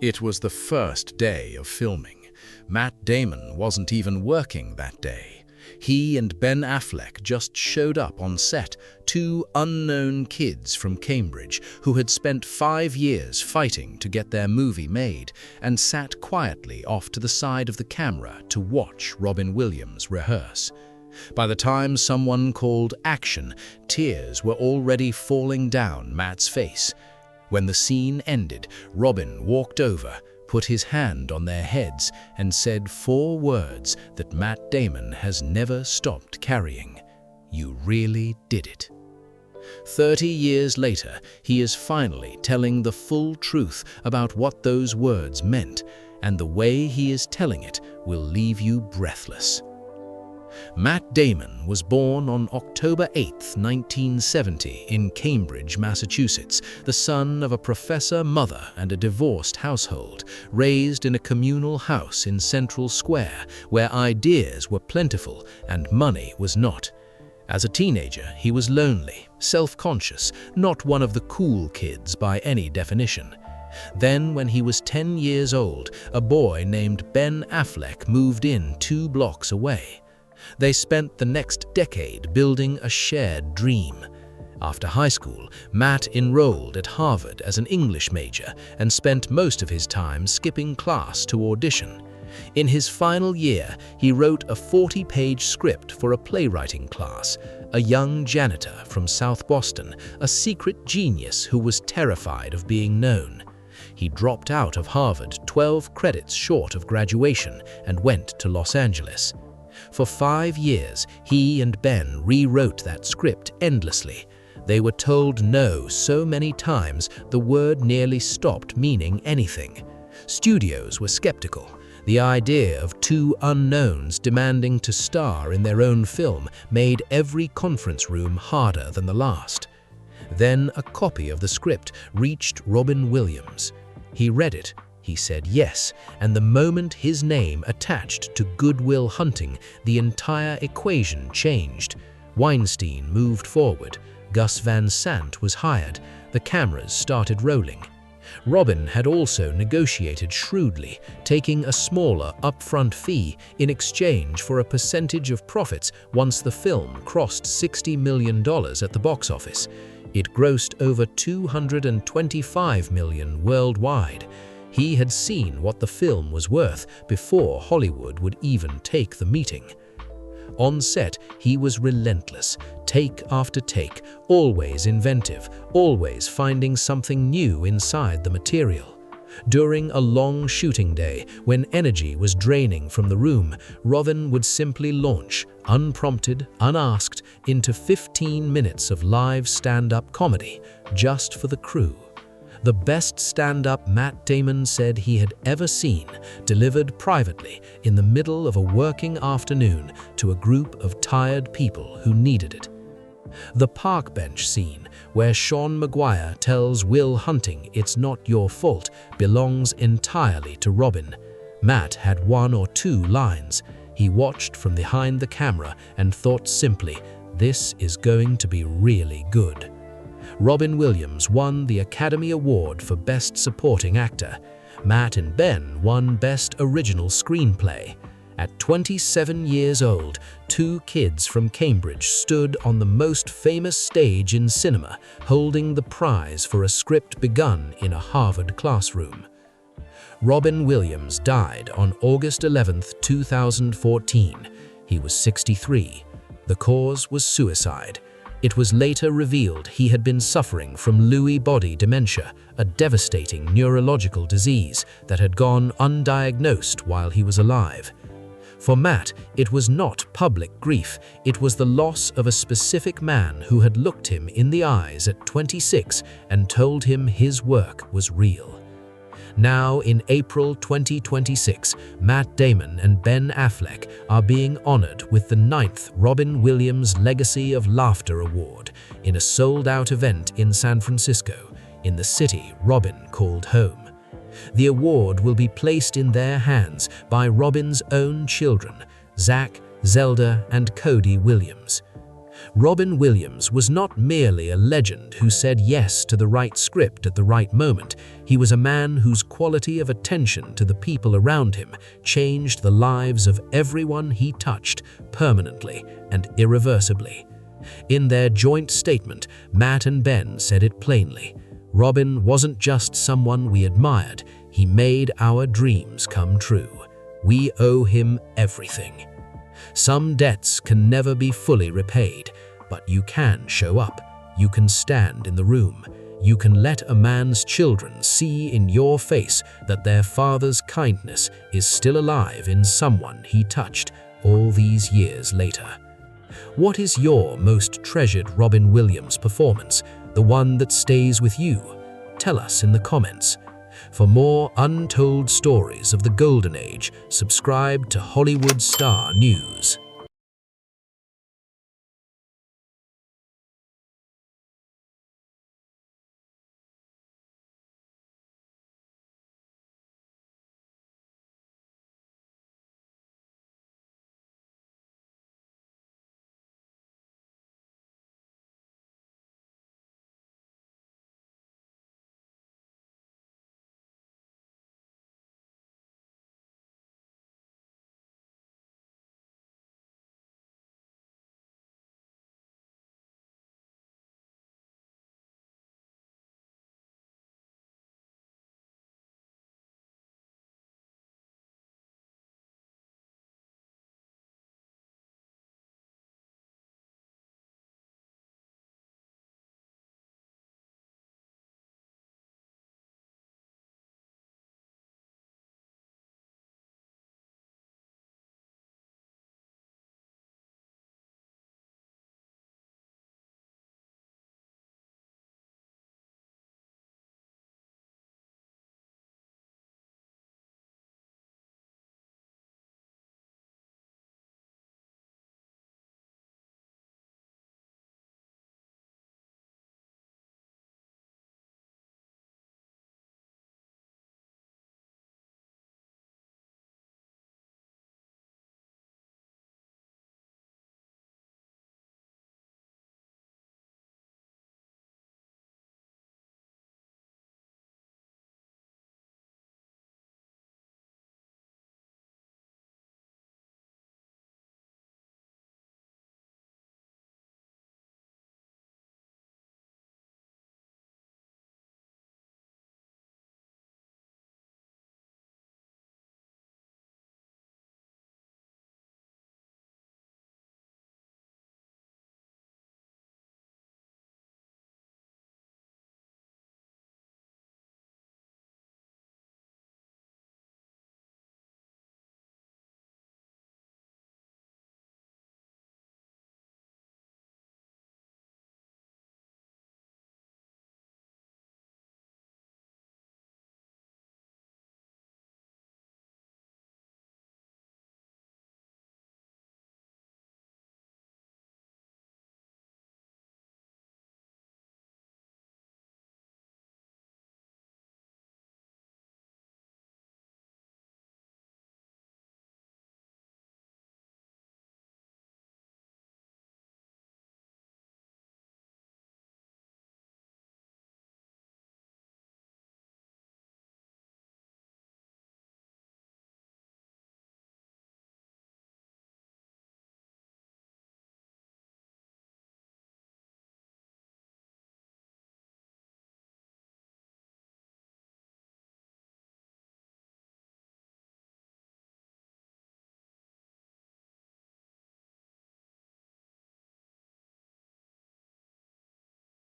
It was the first day of filming. Matt Damon wasn't even working that day. He and Ben Affleck just showed up on set, two unknown kids from Cambridge who had spent 5 years fighting to get their movie made and sat quietly off to the side of the camera to watch Robin Williams rehearse. By the time someone called action, tears were already falling down Matt's face. When the scene ended, Robin walked over, put his hand on their heads, and said 4 words that Matt Damon has never stopped carrying. "You really did it." 30 years later, he is finally telling the full truth about what those words meant, and the way he is telling it will leave you breathless. Matt Damon was born on October 8, 1970 in Cambridge, Massachusetts, the son of a professor, mother, and a divorced household, raised in a communal house in Central Square where ideas were plentiful and money was not. As a teenager, he was lonely, self-conscious, not one of the cool kids by any definition. Then, when he was 10 years old, a boy named Ben Affleck moved in 2 blocks away. They spent the next decade building a shared dream. After high school, Matt enrolled at Harvard as an English major and spent most of his time skipping class to audition. In his final year, he wrote a 40-page script for a playwriting class. A young janitor from South Boston, a secret genius who was terrified of being known. He dropped out of Harvard 12 credits short of graduation and went to Los Angeles. For 5 years, he and Ben rewrote that script endlessly. They were told no so many times the word nearly stopped meaning anything. Studios were skeptical. The idea of 2 unknowns demanding to star in their own film made every conference room harder than the last. Then a copy of the script reached Robin Williams. He read it. He said yes, and the moment his name attached to Good Will Hunting, the entire equation changed. Weinstein moved forward. Gus Van Sant was hired. The cameras started rolling. Robin had also negotiated shrewdly, taking a smaller upfront fee in exchange for a percentage of profits once the film crossed $60 million at the box office. It grossed over $225 million worldwide. He had seen what the film was worth before Hollywood would even take the meeting. On set, he was relentless, take after take, always inventive, always finding something new inside the material. During a long shooting day, when energy was draining from the room, Robin would simply launch, unprompted, unasked, into 15 minutes of live stand-up comedy, just for the crew. The best stand-up Matt Damon said he had ever seen, delivered privately in the middle of a working afternoon to a group of tired people who needed it. The park bench scene, where Sean Maguire tells Will Hunting it's not your fault, belongs entirely to Robin. Matt had 1 or 2 lines. He watched from behind the camera and thought simply, "This is going to be really good." Robin Williams won the Academy Award for Best Supporting Actor. Matt and Ben won Best Original Screenplay. At 27 years old, 2 kids from Cambridge stood on the most famous stage in cinema, holding the prize for a script begun in a Harvard classroom. Robin Williams died on August 11, 2014. He was 63. The cause was suicide. It was later revealed he had been suffering from Lewy body dementia, a devastating neurological disease that had gone undiagnosed while he was alive. For Matt, it was not public grief, it was the loss of a specific man who had looked him in the eyes at 26 and told him his work was real. Now, in April 2026, Matt Damon and Ben Affleck are being honored with the 9th Robin Williams Legacy of Laughter Award in a sold-out event in San Francisco, in the city Robin called home. The award will be placed in their hands by Robin's own children, Zach, Zelda, and Cody Williams. Robin Williams was not merely a legend who said yes to the right script at the right moment. He was a man whose quality of attention to the people around him changed the lives of everyone he touched permanently and irreversibly. In their joint statement, Matt and Ben said it plainly. Robin wasn't just someone we admired, he made our dreams come true. We owe him everything. Some debts can never be fully repaid, but you can show up, you can stand in the room, you can let a man's children see in your face that their father's kindness is still alive in someone he touched all these years later. What is your most treasured Robin Williams performance, the one that stays with you? Tell us in the comments. For more untold stories of the Golden Age, subscribe to Hollywood Star News.